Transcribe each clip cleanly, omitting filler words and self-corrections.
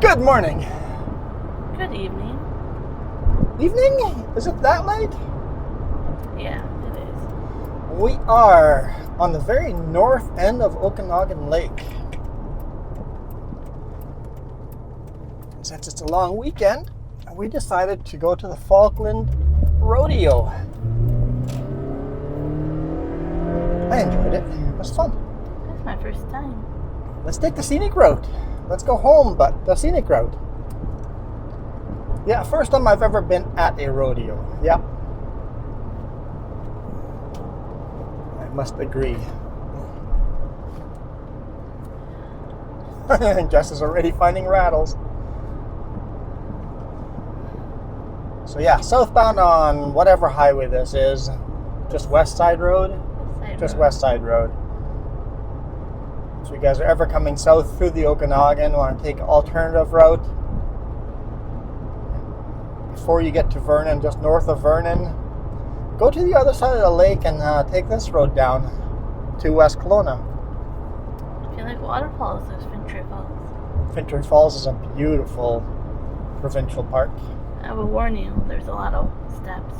Good morning. Good evening. Evening? Is it that late? Yeah, it is. We are on the very north end of Okanagan Lake. Since it's a long weekend, we decided to go to the Falkland Rodeo. I enjoyed it. It was fun. That's my first time. Let's take the scenic route. Let's go home, but the scenic route. Yeah, first time I've ever been at a rodeo. Yeah. I must agree. Jess is already finding rattles. So yeah, southbound on whatever highway this is. Just West Side Road? West Side Road. So you guys are ever coming south through the Okanagan, want to take an alternative route, before you get to Vernon, just north of Vernon, go to the other side of the lake and take this road down to West Kelowna. If you like waterfalls, there's Fintry Falls. Fintry Falls is a beautiful provincial park. I will warn you, there's a lot of steps.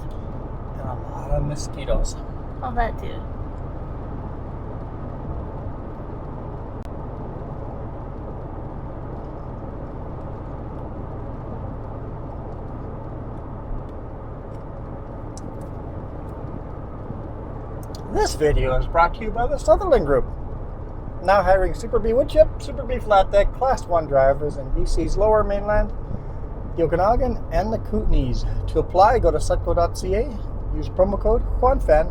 And a lot of mosquitoes. Oh, that too. This video is brought to you by the Sutherland Group. Now hiring Super B woodchip, Super B flat deck, Class 1 drivers in BC's Lower Mainland, the Okanagan, and the Kootenays. To apply, go to sutco.ca, use promo code JuanFan.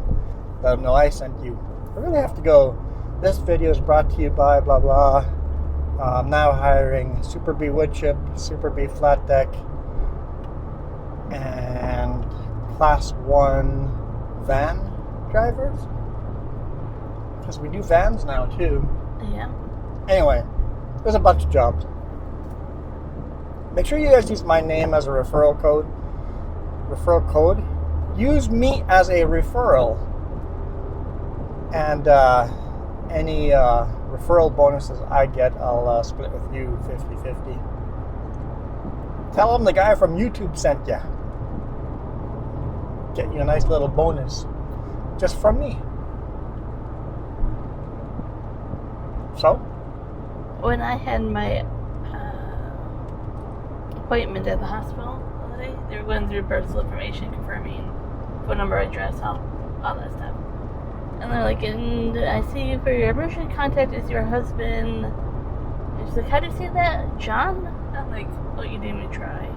Let them know I sent you. I really have to go. This video is brought to you by blah blah. Now hiring Super B woodchip, Super B flat deck, and Class 1 van drivers. Because we do vans now too. Yeah. Anyway, there's a bunch of jobs. Make sure you guys use my name as a referral code. Use me as a referral. And any referral bonuses I get, I'll split with you 50-50. Tell them the guy from YouTube sent you. Get you a nice little bonus. Just from me. So? When I had my appointment at the hospital the other day, they were going through personal information, confirming phone number, address, all that stuff. And they're like, and I see you for your emergency contact is your husband. And she's like, how do you say that? John? I'm like, oh, you didn't even try.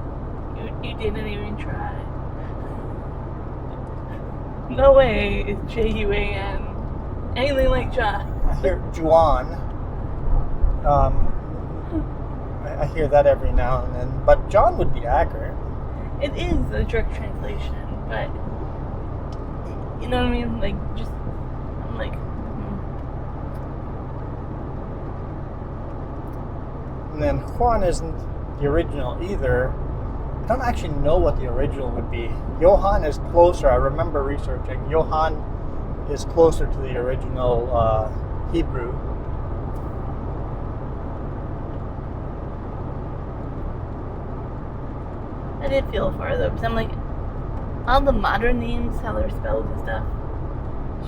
You didn't even try. No way it's Juan. Anything like John. I hear Juan. I hear that every now and then. But John would be accurate. It is a direct translation, but you know what I mean? Like, just, I'm like, And then Juan isn't the original either. I don't actually know what the original would be. Johann is closer. I remember researching. Johann is closer to the original Hebrew. I did feel for her though, because I'm like, all the modern names, how they're spelled and stuff,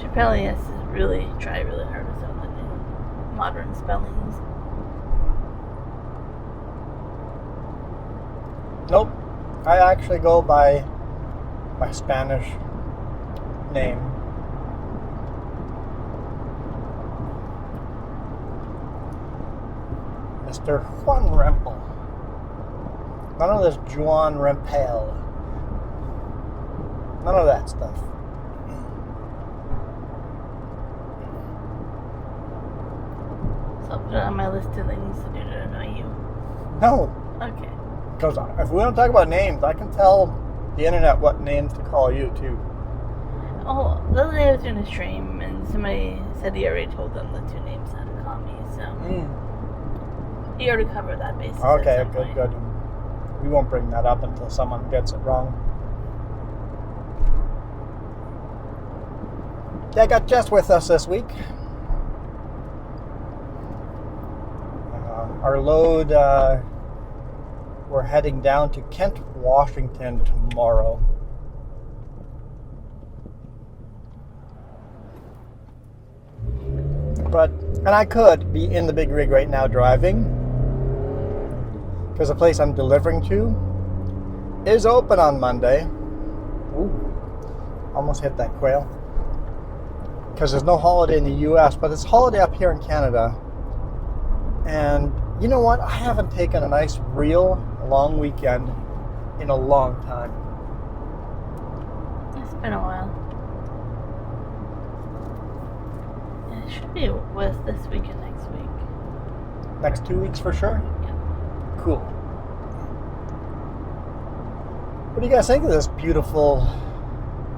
she probably has to really try really hard with some of the new modern spellings. Nope. I actually go by my Spanish name. Mr. Juan Rempel. None of this Juan Rempel. None of that stuff. So I'll put it on my list of things to do to annoy you. No. Okay. Because if we don't talk about names, I can tell the internet what names to call you too. Oh, the other day I was doing a stream and somebody said he already told them the two names how to call me, so he already covered that basis. Okay, good. We won't bring that up until someone gets it wrong. Yeah, I got Jess with us this week. Our load we're heading down to Kent, Washington tomorrow. And I could be in the big rig right now driving, because the place I'm delivering to is open on Monday. Ooh, almost hit that quail. Because there's no holiday in the US, but it's holiday up here in Canada. And you know what? I haven't taken a nice, real, long weekend in a long time. It's been a while. Yeah, it should be with this week and next week. Next 2 weeks for sure? Yeah. Cool. What do you guys think of this beautiful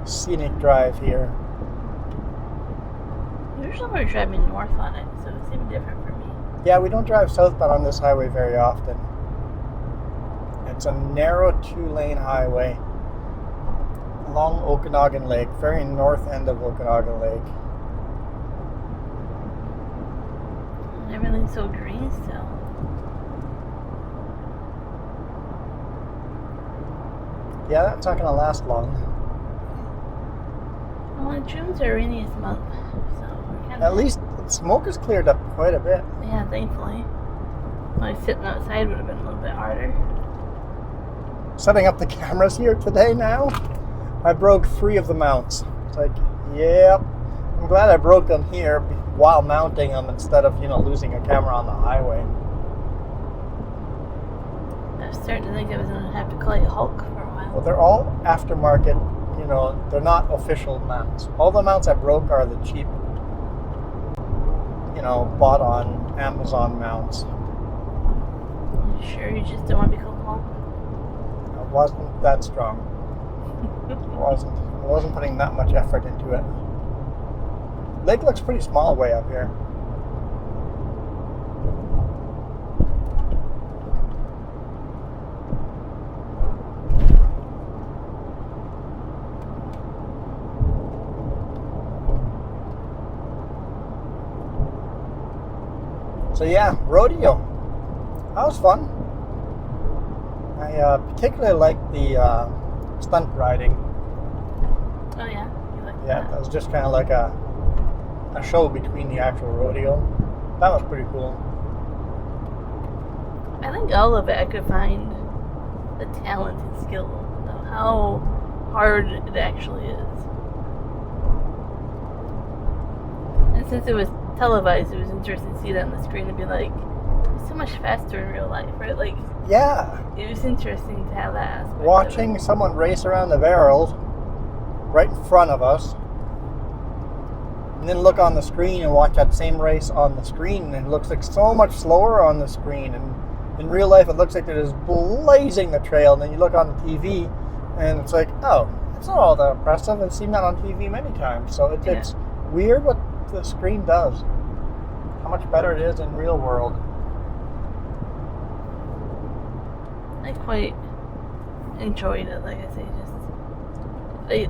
scenic drive here? Usually we're driving north on it, so it's even different for me. Yeah, we don't drive southbound on this highway very often. It's a narrow 2-lane highway along Okanagan Lake, very north end of Okanagan Lake. Everything's so green still. Yeah, that's not going to last long. Well, June's our rainiest month, so we're kind of... At least the smoke has cleared up quite a bit. Yeah, thankfully. Like sitting outside would have been a little bit harder. Setting up the cameras here today now, I broke 3 of the mounts. It's like, yep. I'm glad I broke them here while mounting them instead of, losing a camera on the highway. I was starting to think I was going to have to call you Hulk for a while. Well, they're all aftermarket, they're not official mounts. All the mounts I broke are the cheap, bought on Amazon mounts. You sure you just don't want to be called Hulk? I wasn't that strong. I wasn't putting that much effort into it. Lake looks pretty small way up here. So yeah, rodeo. That was fun. I particularly liked the stunt riding. Oh yeah? You like Yeah, that? that was just kind of like a show between the actual rodeo. That was pretty cool. I think all of it I could find the talent and skill of how hard it actually is. And since it was televised, it was interesting to see it on the screen and be like, it's so much faster in real life, right? Like, Yeah. it was interesting to have that aspect of Watching it. someone race around the barrels right in front of us, and then look on the screen and watch that same race on the screen, and it looks like so much slower on the screen, and in real life it looks like they're just blazing the trail, and then you look on the TV and it's like, oh, it's not all that impressive. I've seen that on TV many times. So it's weird what the screen does, how much better it is in real world. I quite enjoyed it, like I say, just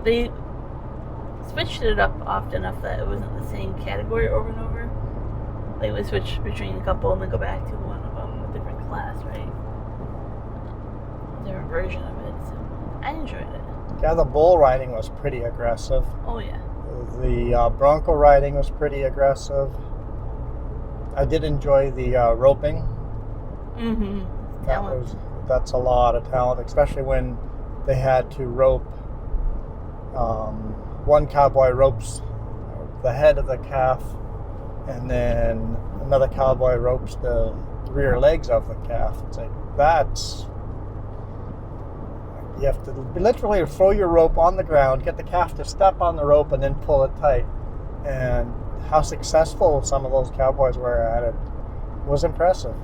they switched it up often enough that it wasn't the same category over and over. Like, we switch between a couple and then go back to one of them, a different class, right? Different version of it, so I enjoyed it. Yeah, the bull riding was pretty aggressive. Oh yeah. The bronco riding was pretty aggressive. I did enjoy the roping. Mm-hmm. That's a lot of talent, especially when they had to rope. One cowboy ropes the head of the calf, and then another cowboy ropes the rear legs of the calf. It's like, you have to literally throw your rope on the ground, get the calf to step on the rope, and then pull it tight. And how successful some of those cowboys were at it was impressive.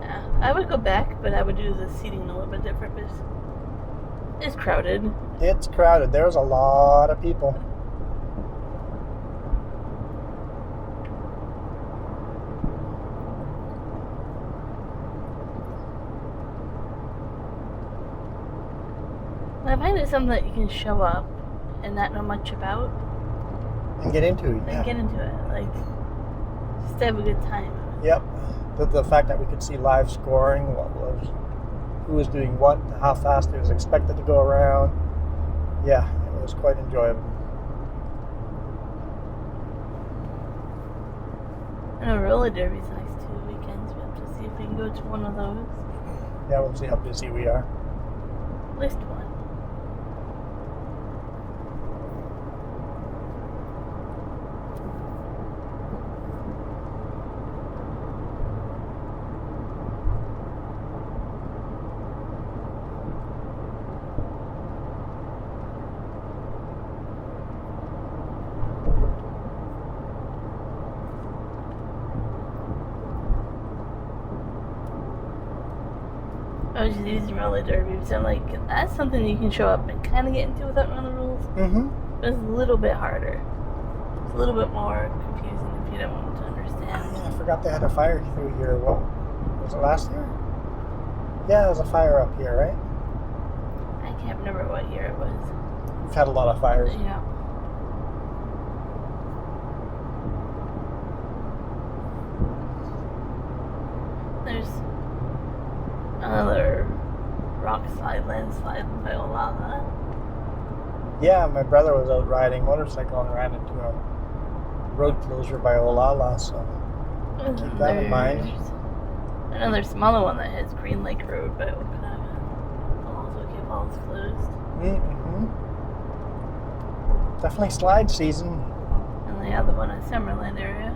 Yeah, I would go back, but I would do the seating a little bit different because it's crowded. It's crowded. There's a lot of people. I find it something that you can show up and not know much about And get into it. and Yeah. get into it. Like, Just to have a good time. Yep. The fact that we could see live scoring, who was doing what, how fast it was expected to go around. Yeah, it was quite enjoyable. And a roller derby's next 2 weekends. We have to see if we can go to one of those. Yeah, we'll see how busy we are. At least one. I was just using roller derby, so I'm like, that's something you can show up and kind of get into without knowing the rules. Mm-hmm. But it's a little bit harder. It's a little bit more confusing if you don't want to understand. Yeah, I forgot they had a fire through here. What was it, last year? Yeah, there was a fire up here, right? I can't remember what year it was. We've had a lot of fires. Yeah. There's another rock slide, landslide by Olala. Yeah, my brother was out riding motorcycle and ran into a road closure by Olala, so keep that in mind. There's another smaller one that has Green Lake Road by Okanagan. Will also keep all closed. Mm-hmm. Definitely slide season. And the other one in Summerland area.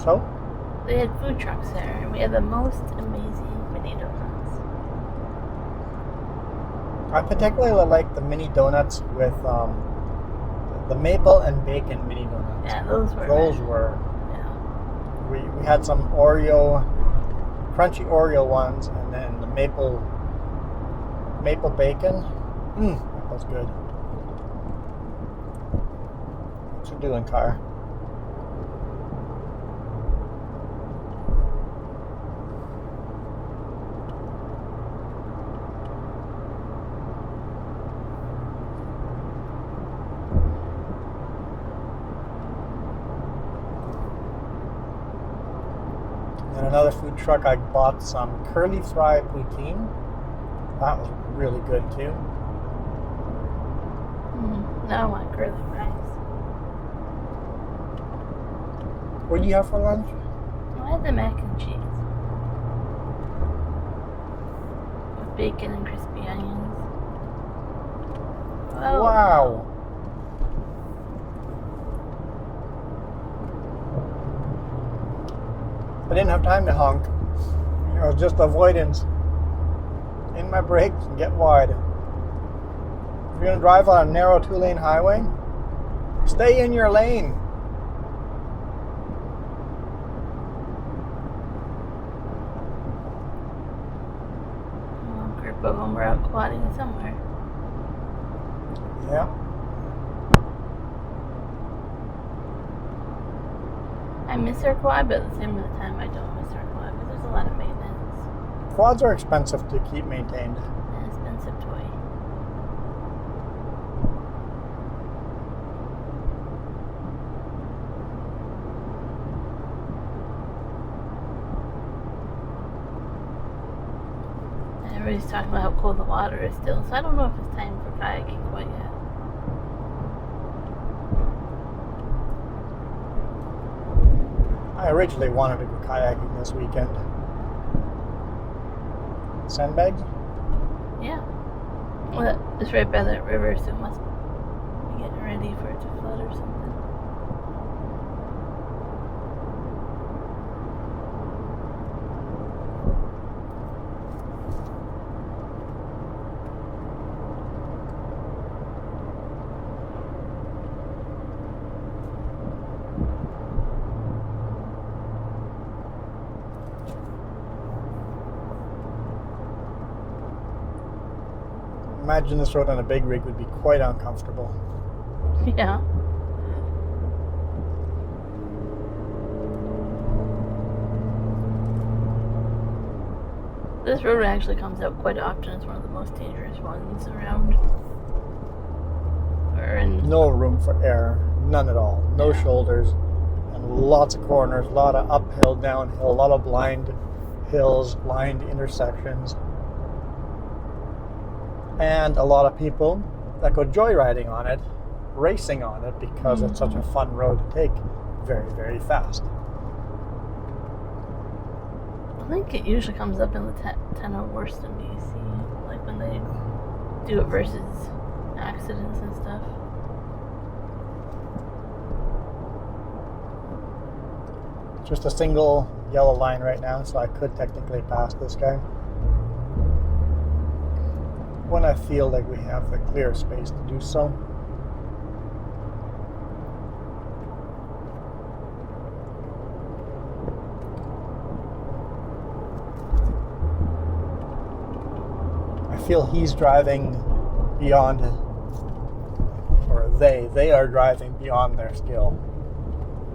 So? They had food trucks there, and we had the most amazing mini donuts. I particularly like the mini donuts with the maple and bacon mini donuts. Yeah, those were. Yeah. We had some Oreo, crunchy Oreo ones, and then the maple bacon. That was good. What you doing, car? And another food truck, I bought some curly fry poutine. That was really good too. Now I want curly fries. What do you have for lunch? I had the mac and cheese. With bacon and crispy onions. Oh. Wow. I didn't have time to honk. It was just avoidance. In my brakes and get wide. If you're going to drive on a narrow 2-lane highway, stay in your lane. A group of them were out quadding somewhere. Yeah. I miss our quad, but at the same time I don't miss our quad because there's a lot of maintenance. Quads are expensive to keep maintained. An expensive toy. And everybody's talking about how cold the water is still, so I don't know if it's time for kayaking quite yet. I originally wanted to go kayaking this weekend. Sandbags? Yeah. Well, it's right by that river, so it must be getting ready for it to flood or something. imagine this road on a big rig would be quite uncomfortable. Yeah. This road actually comes out quite often as one of the most dangerous ones around. No room for error, none at all. No shoulders, and lots of corners, a lot of uphill, downhill, a lot of blind hills, blind intersections, and a lot of people that go joyriding on it, racing on it, because it's such a fun road to take very, very fast. I think it usually comes up in the 10 worst in BC, like when they do it versus accidents and stuff. Just a single yellow line right now, so I could technically pass this guy when I feel like we have the clear space to do so. I feel he's driving beyond, or they are driving beyond their skill.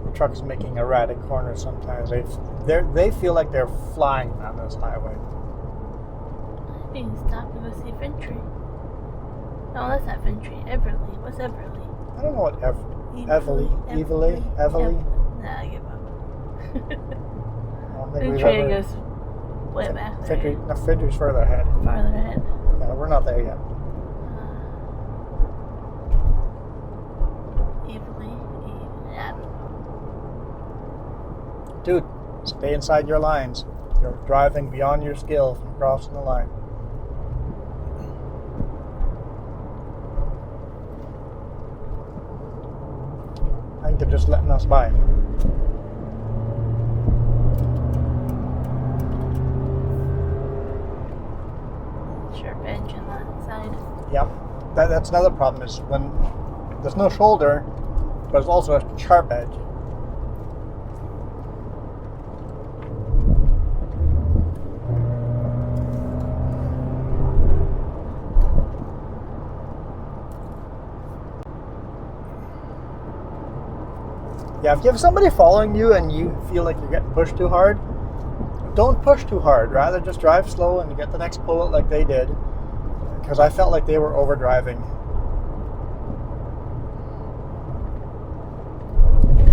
The truck is making erratic corners sometimes. They feel like they're flying on this highway. Being stopped to go see Fintry. No, that's not Fintry. Everly. What's Everly? I don't know what Everly. Nah, I give up. I don't think we've Fintry ever- goes way back there. Fintry's further ahead. Farther ahead. Yeah, we're not there yet. Yeah. Dude, stay inside your lines. You're driving beyond your skill from crossing the line. I think they're just letting us by. Sharp edge on that side. Yep. That's another problem is when there's no shoulder, but there's also a sharp edge. Yeah, if you have somebody following you and you feel like you're getting pushed too hard, don't push too hard. Rather just drive slow and get the next pullout like they did. Because I felt like they were overdriving.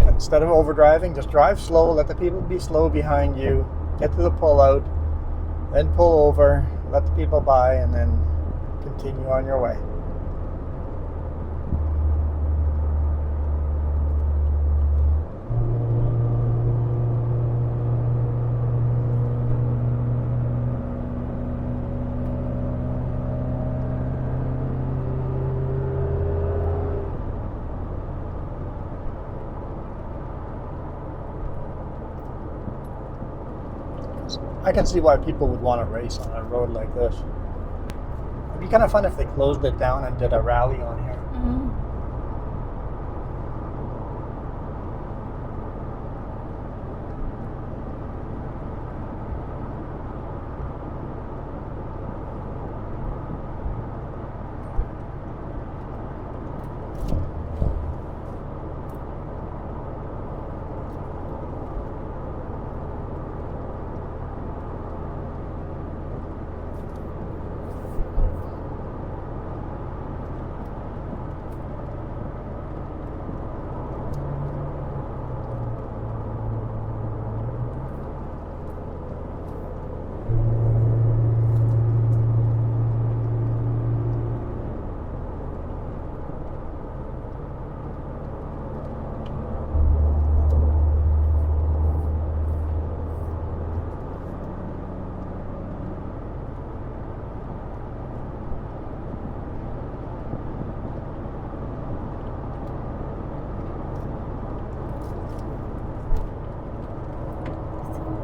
Instead of overdriving, just drive slow, let the people be slow behind you, get to the pullout, then pull over, let the people by, and then continue on your way. I can see why people would want to race on a road like this. It'd be kind of fun if they closed it down and did a rally on here. Mm-hmm.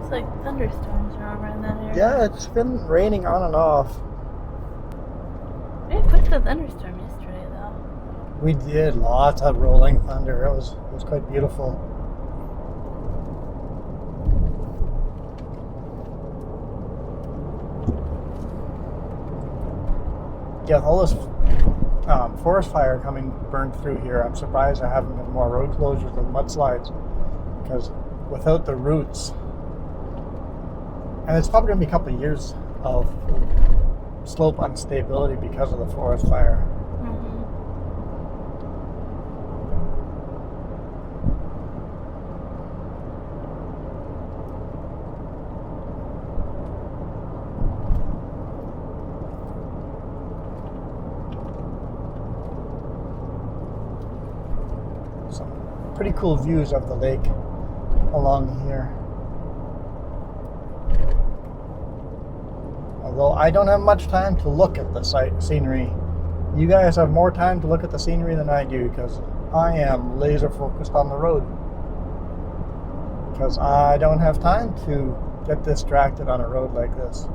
It's like thunderstorms are over in that area. Yeah, it's been raining on and off. We had quite the thunderstorm yesterday, though. We did lots of rolling thunder. It was quite beautiful. Yeah, with all this forest fire burned through here, I'm surprised there haven't been more road closures and mudslides, because without the roots, and it's probably going to be a couple of years of slope instability because of the forest fire. Some pretty cool views of the lake along here. Although I don't have much time to look at the scenery. You guys have more time to look at the scenery than I do, because I am laser focused on the road. Because I don't have time to get distracted on a road like this.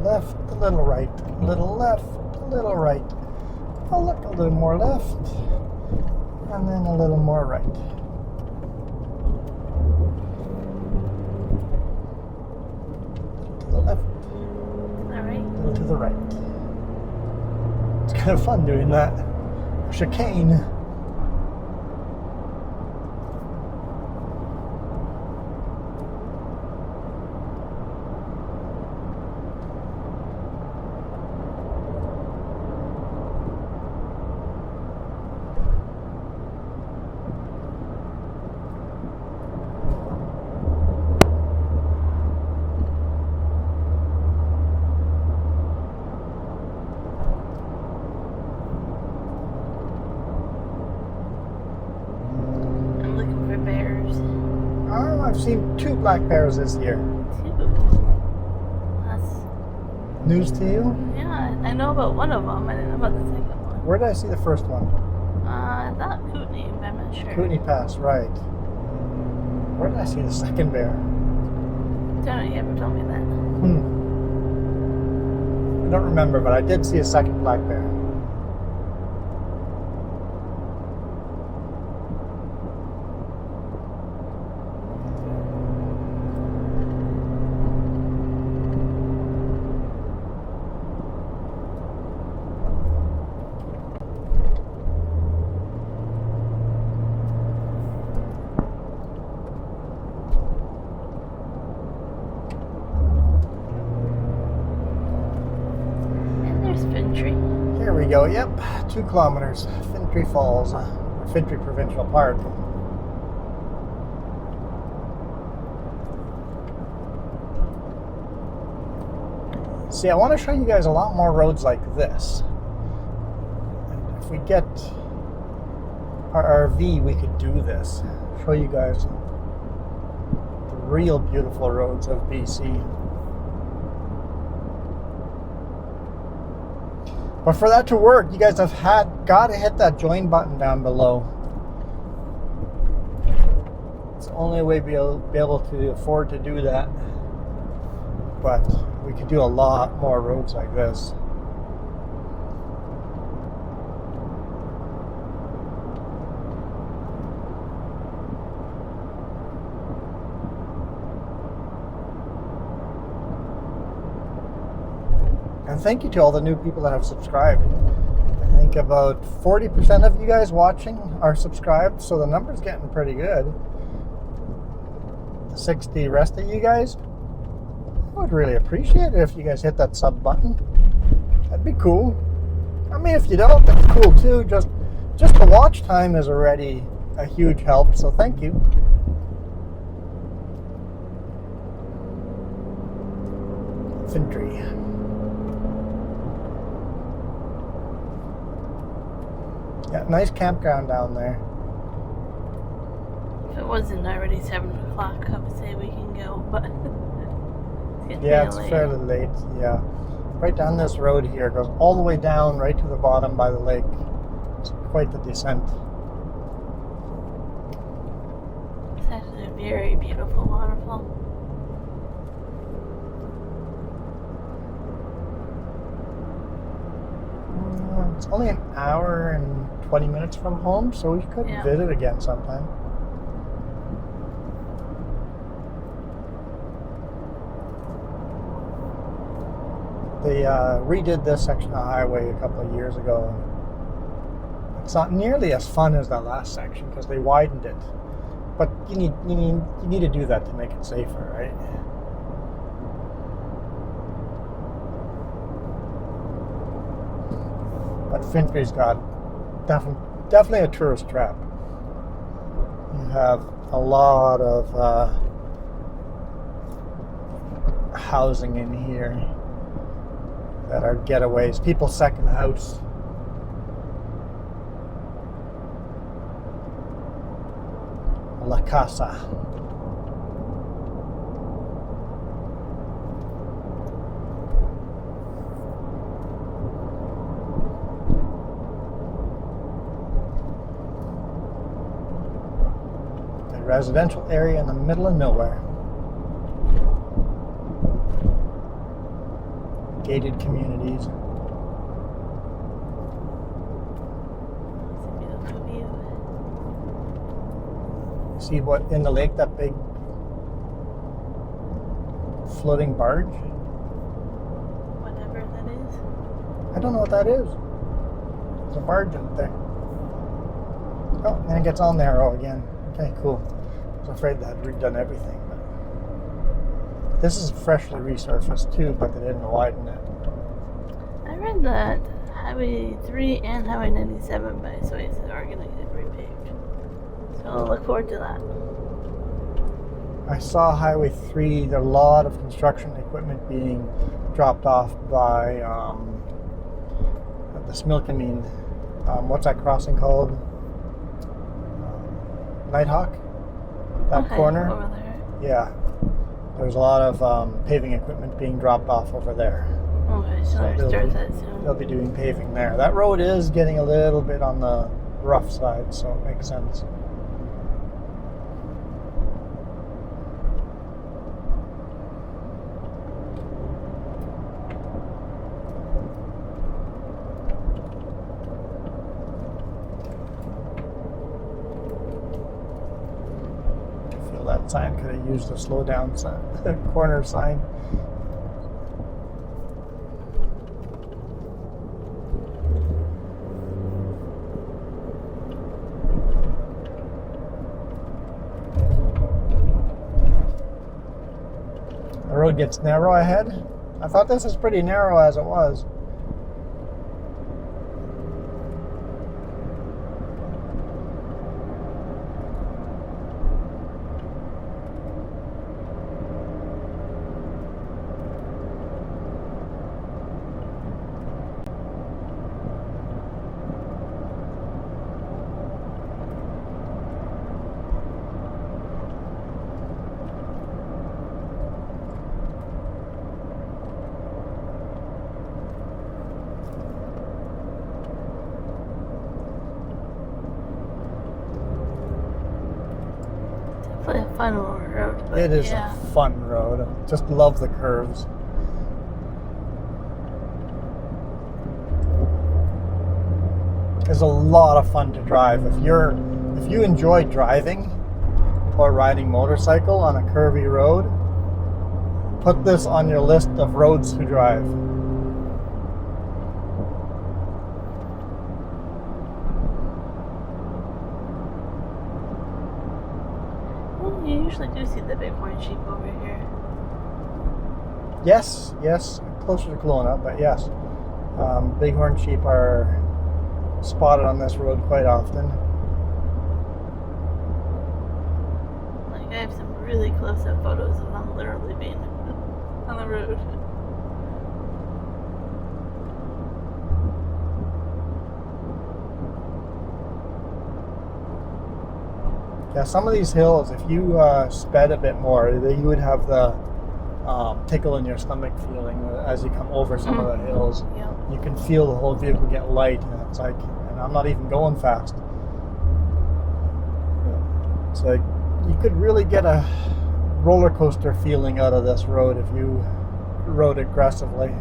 Left, a little right, a little left, a little right. Oh, look, a little more left, and then a little more right. To the left. All right. A little to the right. It's kind of fun doing that. Chicane. I've seen 2 black bears this year. 2. That's news to you? Yeah, I know about one of them. I didn't know about the second one. Where did I see the first one? I thought Kootenai, but I'm not sure. Kootenai Pass, right. Where did I see the second bear? Don't you ever tell me that? I don't remember, but I did see a second black bear. Here we go, yep, 2 kilometers, Fintry Falls, Fintry Provincial Park. See, I want to show you guys a lot more roads like this. And if we get our RV, we could do this. Show you guys the real beautiful roads of BC. But for that to work, you guys have got to hit that join button down below. It's the only way we'll be able to afford to do that. But we could do a lot more roads like this. And thank you to all the new people that have subscribed. I think about 40% of you guys watching are subscribed, so the number's getting pretty good. The 60 rest of you guys, I would really appreciate it if you guys hit that sub button. That'd be cool. I mean, if you don't, that's cool too. Just the watch time is already a huge help, so thank you. Fintry. Yeah, nice campground down there. If it wasn't already 7 o'clock, I would say we can go, but yeah, it's fairly late. Yeah, right down this road here. It goes all the way down right to the bottom by the lake. It's quite the descent. It's actually a very beautiful waterfall. It's only an hour and 20 minutes from home, so we could visit again sometime. They redid this section of highway a couple of years ago. It's not nearly as fun as that last section because they widened it. But you need to do that to make it safer, right? But Fintry's got definitely a tourist trap. You have a lot of housing in here that are getaways, people's second house. La Casa. A residential area in the middle of nowhere. Gated communities. It's a beautiful view. See what in the lake, that big floating barge? Whatever that is. I don't know what that is. There's a barge out there. Oh, and it gets all narrow again. Okay, cool. I was afraid that had redone everything. But this is freshly resurfaced too, but they didn't widen it. I read that Highway 3 and Highway 97 by Soyuz are going to get repaved. So I'll look forward to that. I saw Highway 3, there are a lot of construction equipment being dropped off by the Smilkameen. What's that crossing called? Nighthawk? That corner? Over there. Yeah. There's a lot of paving equipment being dropped off over there. Okay, so I'll start that soon. They'll be doing paving there. That road is getting a little bit on the rough side, so it makes sense. That sign could have used a slow down sign, corner sign. The road gets narrow ahead. I thought this was pretty narrow as it was. Definitely a fun road. But It is a fun road. I just love the curves. It's a lot of fun to drive. If you enjoy driving or riding motorcycle on a curvy road, put this on your list of roads to drive. You usually do see the bighorn sheep over here. Yes, closer to Kelowna, but yes. Bighorn sheep are spotted on this road quite often. Like, I have some really close-up photos of them literally being on the road. Yeah, some of these hills, if you sped a bit more, you would have the tickle in your stomach feeling as you come over some of the hills. Yeah. You can feel the whole vehicle get light, and it's like, and I'm not even going fast. It's like you could really get a roller coaster feeling out of this road if you rode aggressively.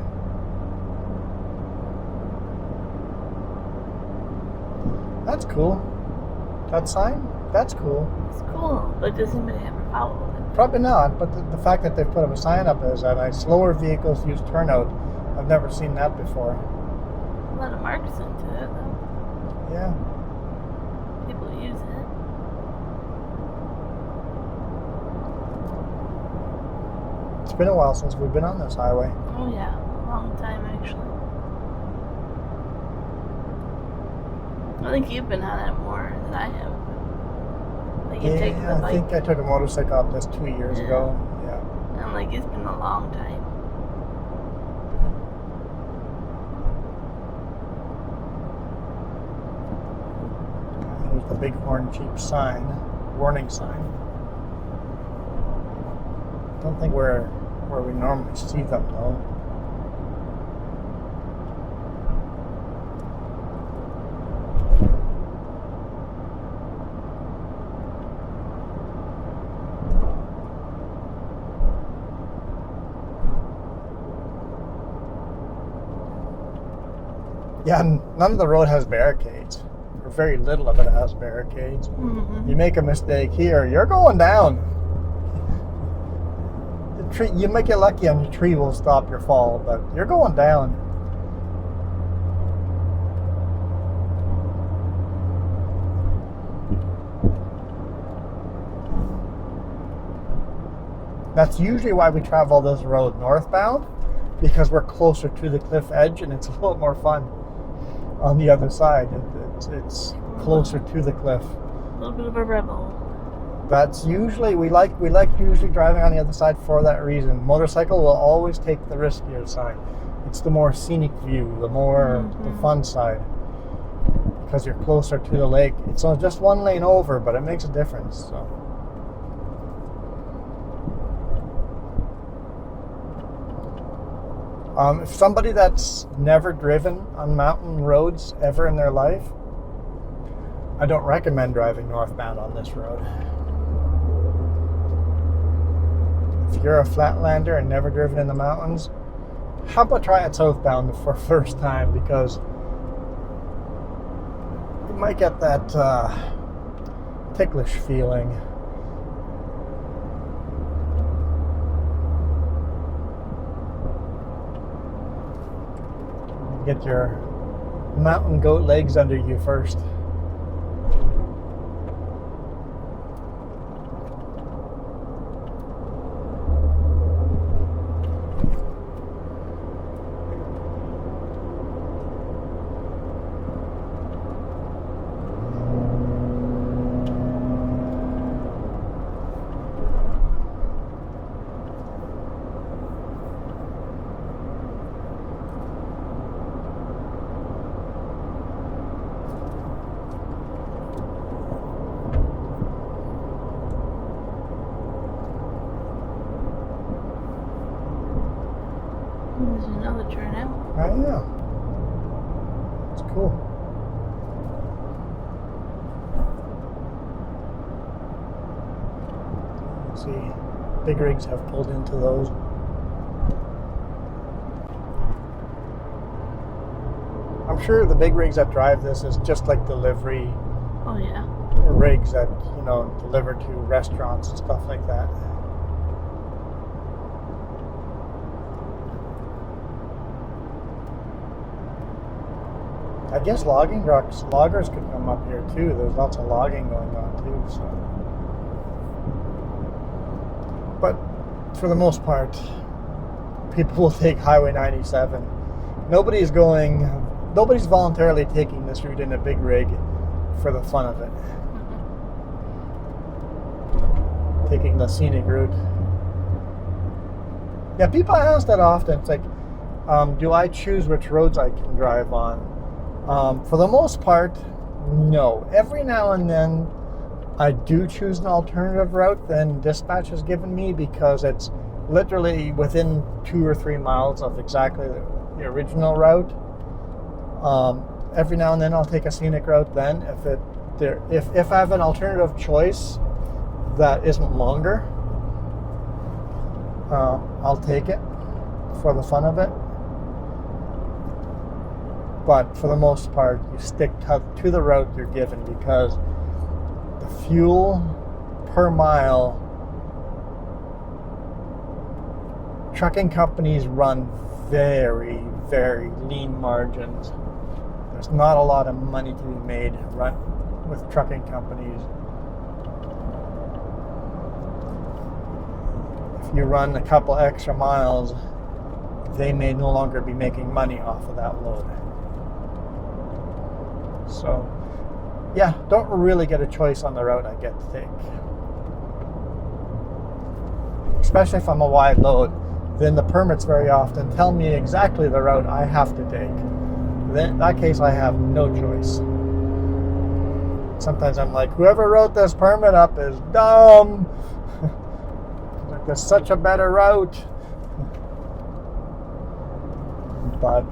That's cool. That sign? That's cool. It's cool, but does anybody ever follow it? Probably not, but the fact that they put up a sign up is that slower vehicles use turnout. I've never seen that before. A lot of marks into it, though. Yeah. People use it. It's been a while since we've been on this highway. Oh yeah, a long time actually. I think you've been on it more than I have. Like you take the I bike. think I took a motorcycle up this 2 years ago. Yeah. And like it's been a long time. There's the Bighorn Cheap sign, warning sign. Don't think we're where we normally see them though. Yeah, none of the road has barricades. Or very little of it has barricades. Mm-hmm. You make a mistake here, you're going down. The tree, you might get lucky and the tree will stop your fall, but you're going down. That's usually why we travel this road northbound, because we're closer to the cliff edge and it's a little more fun. On the other side, it's closer to the cliff. A little bit of a rebel. That's usually we like usually driving on the other side for that reason. Motorcycle will always take the riskier side. It's the more scenic view, the more the fun side, because you're closer to the lake. It's just one lane over, but it makes a difference. So. If somebody that's never driven on mountain roads ever in their life, I don't recommend driving northbound on this road. If you're a flatlander and never driven in the mountains, how about try it southbound for first time, because you might get that ticklish feeling. Get your mountain goat legs under you first. There's another turnout. I know. It's cool. See, big rigs have pulled into those. I'm sure the big rigs that drive this is just like delivery Oh yeah. rigs that, deliver to restaurants and stuff like that. I guess loggers could come up here too. There's lots of logging going on too. So, but for the most part, people will take Highway 97. Nobody's voluntarily taking this route in a big rig for the fun of it. Taking the scenic route. Yeah, people ask that often. It's like, do I choose which roads I can drive on? For the most part, no. Every now and then, I do choose an alternative route than dispatch has given me, because it's literally within 2 or 3 miles of exactly the original route. Every now and then I'll take a scenic route then if I have an alternative choice that isn't longer. I'll take it for the fun of it. But for the most part, you stick to the route you're given, because the fuel per mile, trucking companies run very, very lean margins. There's not a lot of money to be made with trucking companies. If you run a couple extra miles, they may no longer be making money off of that load. So, yeah, don't really get a choice on the route I get to take. Especially if I'm a wide load, then the permits very often tell me exactly the route I have to take. Then in that case, I have no choice. Sometimes I'm like, whoever wrote this permit up is dumb. Like, there's such a better route. But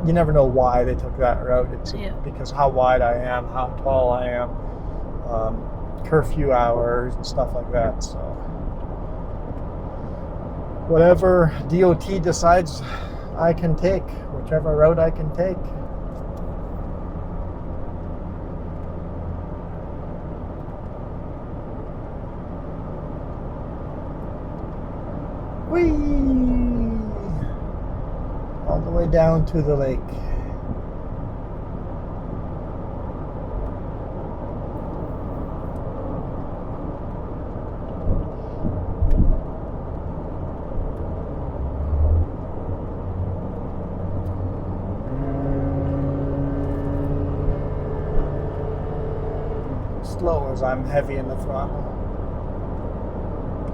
you never know why they took that route. It's because how wide I am, how tall I am, curfew hours and stuff like that. So whatever DOT decides I can take, whichever route I can take. Whee! All the way down to the lake. Slow as I'm heavy in the throttle.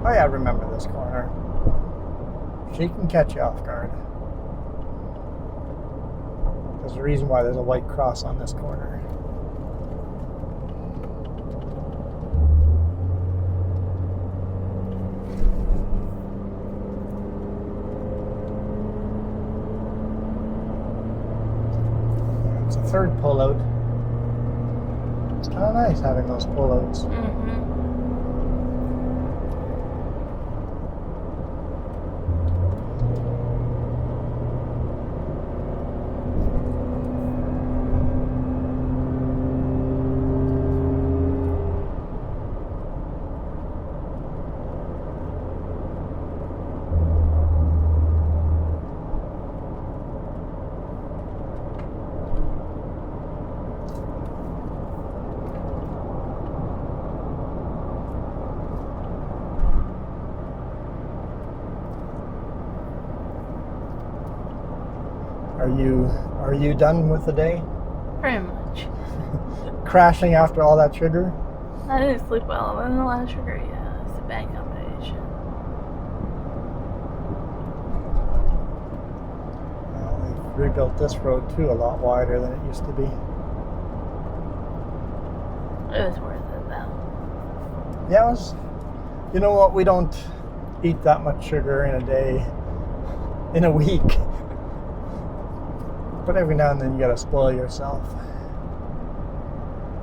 Oh yeah, I remember this corner. She can catch you off guard. There's a reason why there's a white cross on this corner. It's a third pullout. It's kind of nice having those pullouts. Mm-hmm. Are you done with the day? Pretty much. Crashing after all that sugar? I didn't sleep well. It wasn't a lot of sugar. Yeah, it's a bad combination. Well, they've rebuilt this road too, a lot wider than it used to be. It was worth it though. Yeah, it was. You know what? We don't eat that much sugar in a day, in a week. But every now and then you gotta spoil yourself.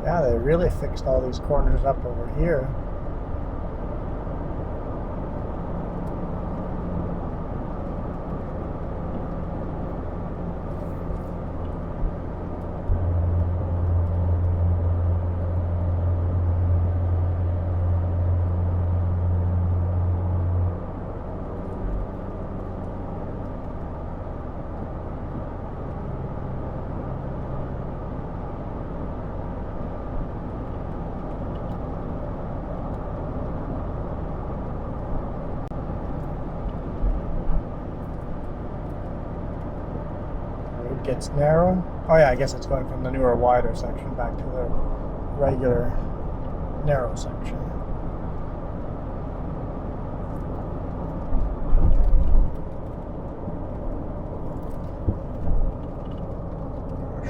Yeah, they really fixed all these corners up over here. Gets narrow. Oh yeah, I guess it's going from the newer, wider section back to the regular narrow section.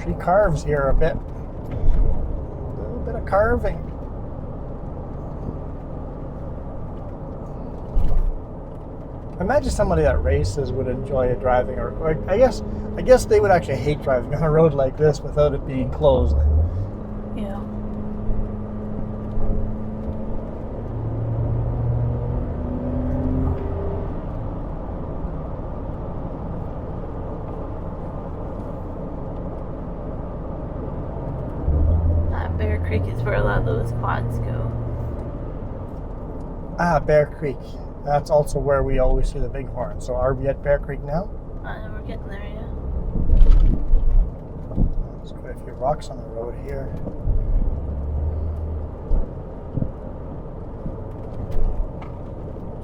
She carves here a bit. A little bit of carving. imagine somebody that races would enjoy driving, or I guess they would actually hate driving on a road like this without it being closed. Yeah. Bear Creek is where a lot of those quads go. Bear Creek. That's also where we always see the bighorn. So are we at Bear Creek now? We're getting there, yeah. There's quite a few rocks on the road here.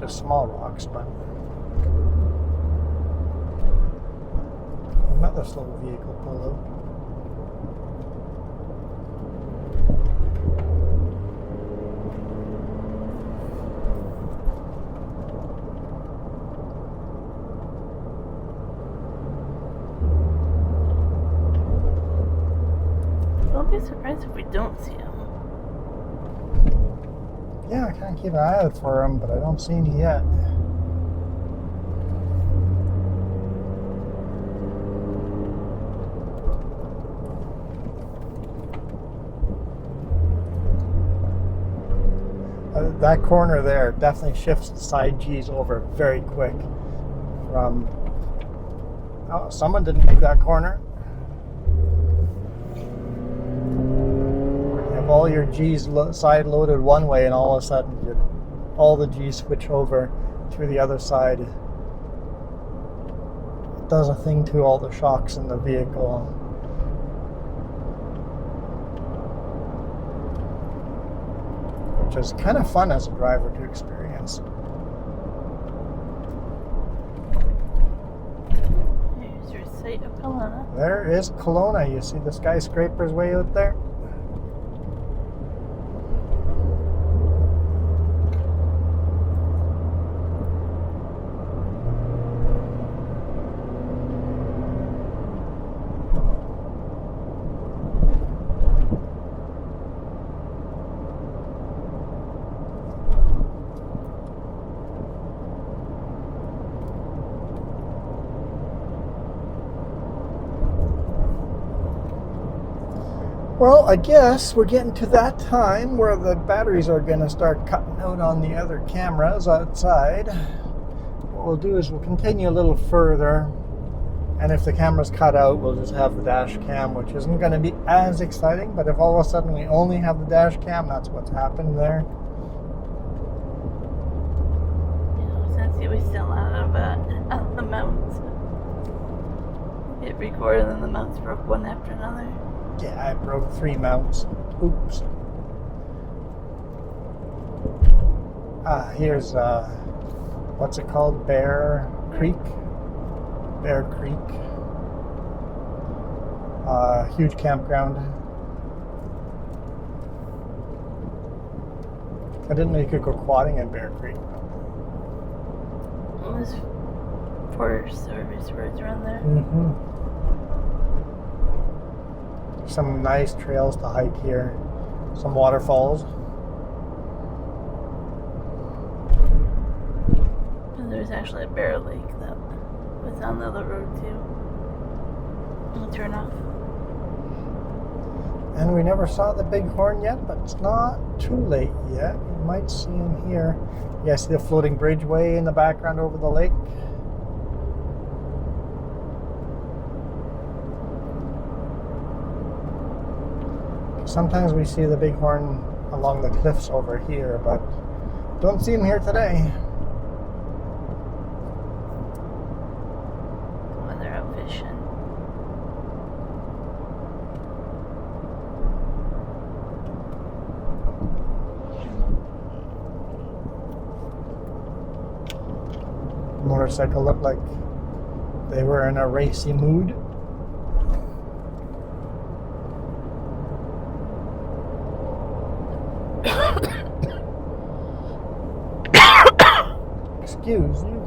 Just small rocks, but another slow vehicle pulled out. Don't be surprised if we don't see him. Yeah, I kind of keep an eye out for him, but I don't see any yet. That corner there definitely shifts the side G's over very quick. Oh, someone didn't make that corner. You have all your G's side loaded one way, and all of a sudden all the G's switch over to the other side. It does a thing to all the shocks in the vehicle. Which is kind of fun as a driver to experience. Here's your site of Kelowna. There is Kelowna. You see the skyscrapers way out there? Well, I guess we're getting to that time where the batteries are going to start cutting out on the other cameras outside. What we'll do is we'll continue a little further, and if the cameras cut out, we'll just have the dash cam, which isn't going to be as exciting, but if all of a sudden we only have the dash cam, that's what's happened there. Since he was still out of the mounts. Hit record and then the mounts broke one after another. Yeah, I broke 3 mounts. Oops. Here's, what's it called? Bear Creek? Bear Creek. Huge campground. I didn't know you could go quadding in Bear Creek. There's Forest Service roads around there. Mm-hmm. Some nice trails to hike here. Some waterfalls. And there's actually a bear lake that was on the other road too. We'll turn off. And we never saw the bighorn yet, but it's not too late yet. You might see him here. Yeah, see the floating bridge way in the background over the lake? Sometimes we see the bighorn along the cliffs over here, but don't see him here today. When they're out fishing. Motorcycle looked like they were in a racy mood. Excuse you.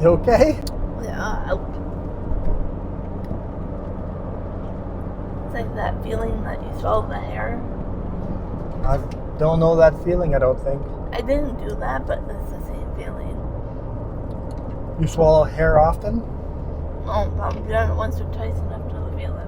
You okay? Yeah. like that feeling that you swallow the hair. I don't know that feeling, I don't think. I didn't do that, but it's the same feeling. You swallow hair often? Oh, I've done it once or twice enough to feel it.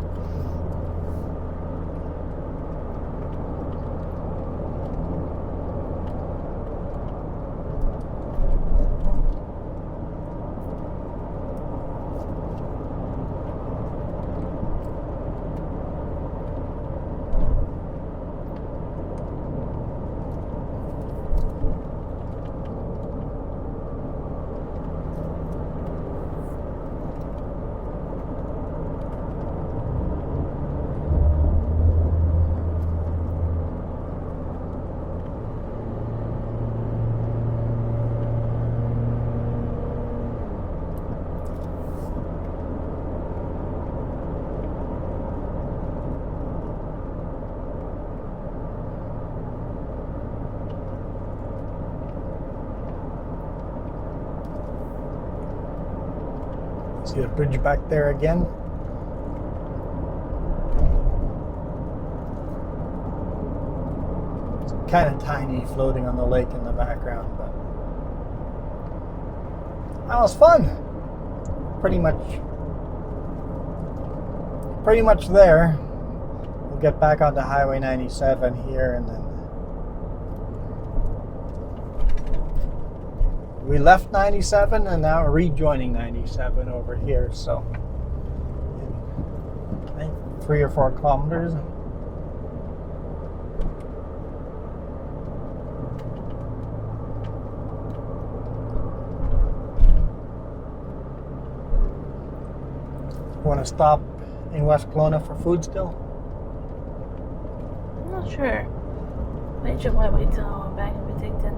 See the bridge back there again? It's kind of tiny floating on the lake in the background, but that was fun. Pretty much there. We'll get back onto Highway 97 here, and then we left 97 and now we're rejoining 97 over here, so I think 3 or 4 kilometers. Want to stop in West Kelowna for food still? I'm not sure. Wait till I wait till I'm back in Penticton.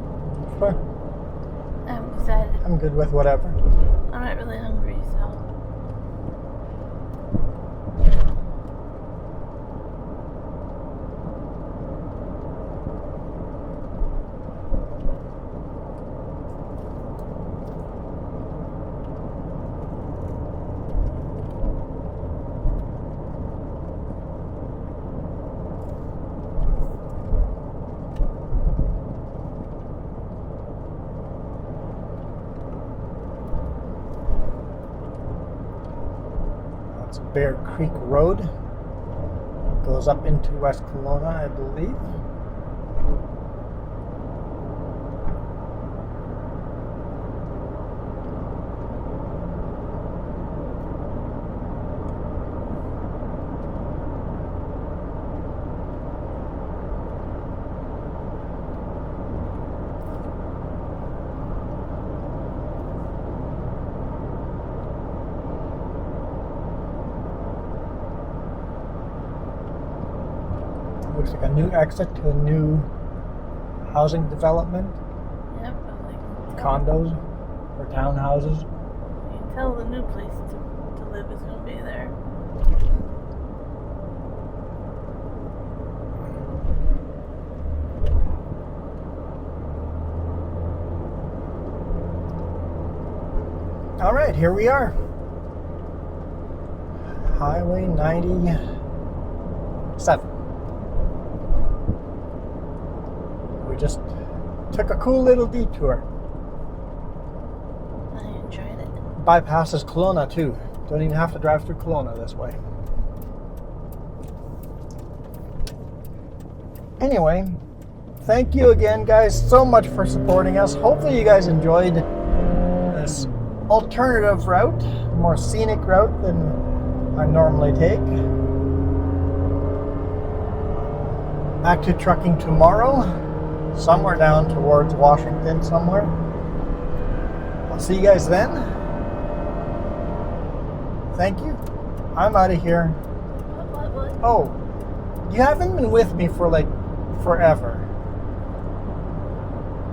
Sure. I haven't decided. I'm good with whatever. I'm not really hungry, so. It's Bear Creek Road. It goes up into West Kelowna, I believe. Looks like a new exit to a new housing development. Yep, but like. Condos or townhouses. You can tell the new place to live is going to be there. All right, here we are. Highway 97. We just took a cool little detour. I enjoyed it. Bypasses Kelowna too. Don't even have to drive through Kelowna this way. Anyway, thank you again, guys, so much for supporting us. Hopefully you guys enjoyed this alternative route, more scenic route than I normally take. Back to trucking tomorrow, somewhere down towards Washington somewhere. I'll see you guys then. Thank you. I'm out of here. What? Oh, you haven't been with me for like forever.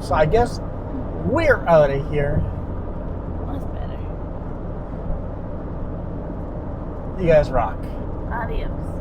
So I guess we're out of here. That's better. You guys rock. Adios.